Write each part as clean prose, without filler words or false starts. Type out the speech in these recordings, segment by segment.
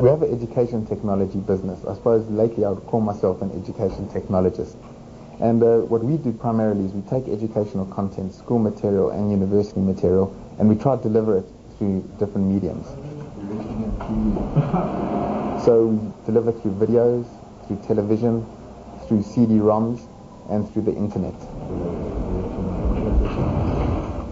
We have an education technology business. I suppose lately I would call myself an education technologist. And what we do primarily is we take educational content, school material and university material, and we try to deliver it through different mediums. So we deliver through videos, through television, through CD-ROMs, and through the internet.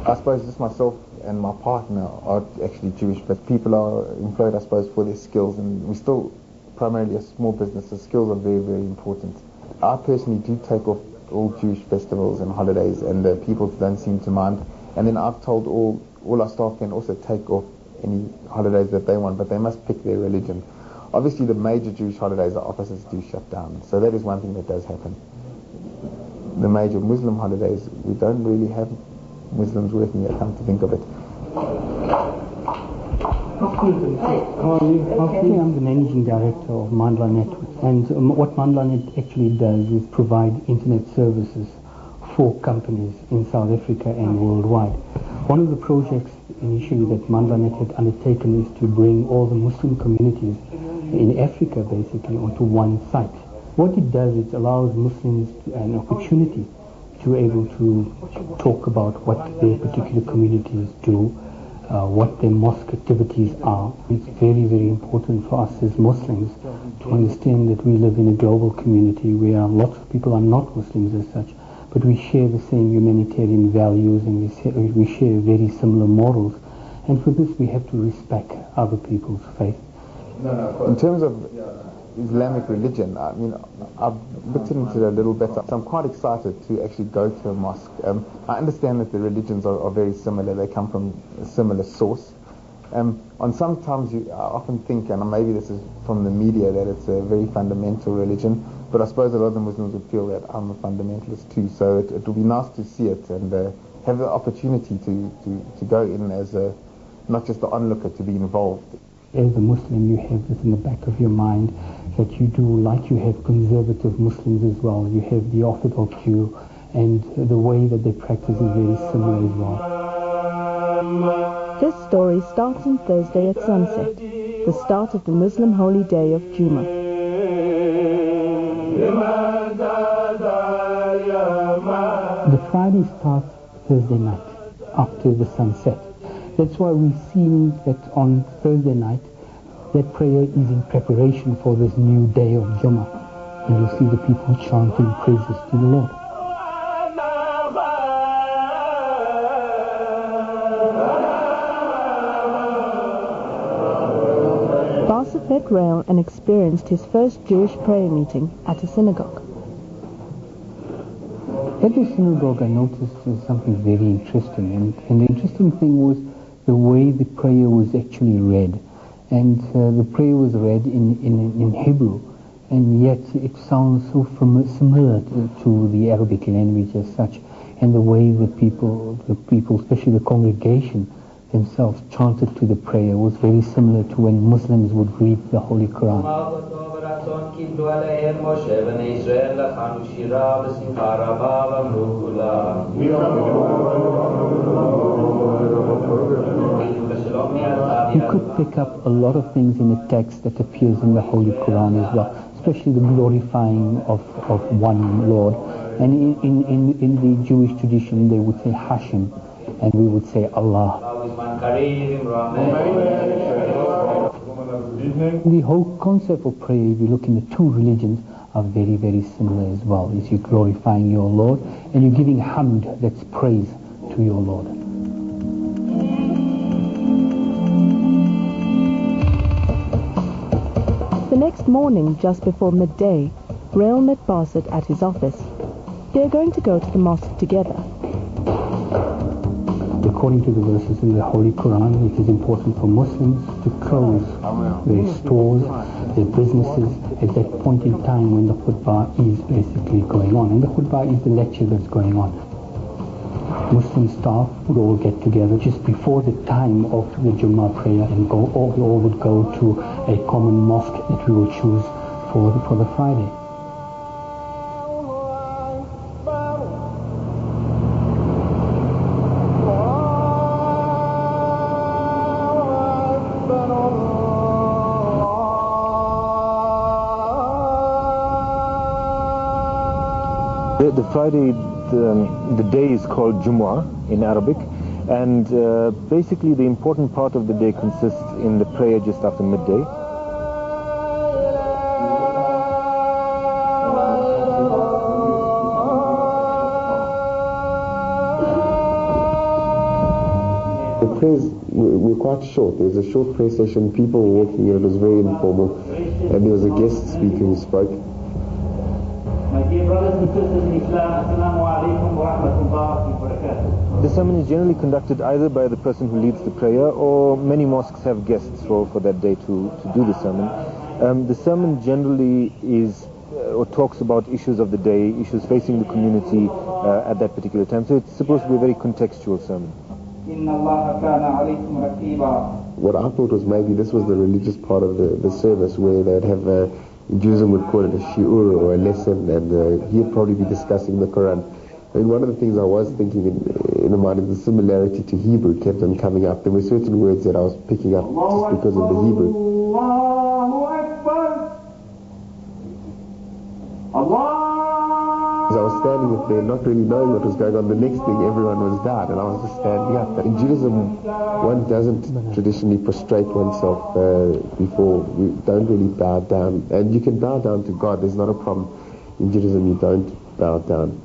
I suppose just myself and my partner are actually Jewish, but people are employed, I suppose, for their skills, and we're still primarily a small business, so skills are very, very important. I personally do take off all Jewish festivals and holidays, and people don't seem to mind. And then I've told all our staff can also take off any holidays that they want, but they must pick their religion. Obviously, the major Jewish holidays, the offices do shut down, so that is one thing that does happen. The major Muslim holidays, we don't really have Muslims working here, come to think of it. I'm the managing director of Mandla Network, and what Mandla Net actually does is provide internet services for companies in South Africa and worldwide. One of the projects initially that Mandla Net had undertaken is to bring all the Muslim communities in Africa basically onto one site. What it does, it allows Muslims an opportunity to be able to talk about what their particular communities do, what their mosque activities are. It's very, very important for us as Muslims to understand that we live in a global community where lots of people are not Muslims as such, but we share the same humanitarian values and we share very similar morals. And for this we have to respect other people's faith. In terms of Islamic religion, I mean, I've looked into it a little bit, so I'm quite excited to actually go to a mosque. I understand that the religions are very similar, they come from a similar source. On sometimes I often think, and maybe this is from the media, that it's a very fundamental religion, but I suppose a lot of the Muslims would feel that I'm a fundamentalist too, so it would be nice to see it and have the opportunity to go in as not just the onlooker, to be involved. As a Muslim, you have this in the back of your mind that you do, like you have conservative Muslims as well. You have the Orthodox Jew, and the way that they practice is very similar as well. This story starts on Thursday at sunset, the start of the Muslim holy day of Juma. The Friday starts Thursday night, after the sunset. That's why we've seen that on Thursday night, that prayer is in preparation for this new day of Jummah. And you'll see the people chanting praises to the Lord. Basif met Rael and experienced his first Jewish prayer meeting at a synagogue. At the synagogue, I noticed something very interesting. And the interesting thing was the way the prayer was actually read. And the prayer was read in Hebrew, and yet it sounds so similar to the Arabic language as such. And the way the people, especially the congregation themselves, chanted to the prayer was very similar to when Muslims would read the Holy Quran. You could pick up a lot of things in the text that appears in the Holy Quran as well, especially the glorifying of one Lord. And in the Jewish tradition, they would say Hashem, and we would say Allah. The whole concept of prayer, if you look in the two religions, are very, very similar as well. Is you're glorifying your Lord and you're giving hamd, that's praise to your Lord. The next morning, just before midday, Rail met Basit at his office. They are going to go to the mosque together. According to the verses in the Holy Quran, it is important for Muslims to close their stores, their businesses at that point in time when the khutbah is basically going on. And the khutbah is the lecture that's going on. Muslim staff would all get together just before the time of the Jummah prayer and we all would go to a common mosque that we will choose for the Friday. The Friday, the day is called Jumu'ah in Arabic, and basically the important part of the day consists in the prayer just after midday. The prayers were quite short. There was a short prayer session, people were walking here, it was very informal, and there was a guest speaker who spoke. My dear brothers and sisters in Islam, Assalamu alaikum wa rahmatullahi wa barakatuh. The sermon is generally conducted either by the person who leads the prayer, or many mosques have guests for that day to do the sermon. The sermon generally is or talks about issues of the day, issues facing the community at that particular time. So it's supposed to be a very contextual sermon. What I thought was maybe this was the religious part of the service where they'd have in Judaism would call it a shi'ur or a lesson, and he'd probably be discussing the Quran. I mean, one of the things I was thinking in the mind is the similarity to Hebrew kept on coming up. There were certain words that I was picking up just because of the Hebrew. As I was standing up there, not really knowing what was going on, the next thing everyone was down, and I was just standing up. In Judaism, one doesn't traditionally prostrate oneself before. We don't really bow down, and you can bow down to God. There's not a problem. In Judaism, you don't bow down.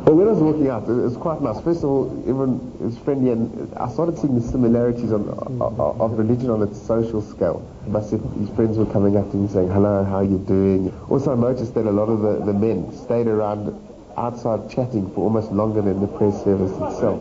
But when I was walking out, it was quite nice. First of all, everyone was friendly, and I started seeing the similarities of religion on its social scale. His friends were coming up to him saying, "Hello, how are you doing?" Also, I noticed that a lot of the men stayed around outside chatting for almost longer than the prayer service itself.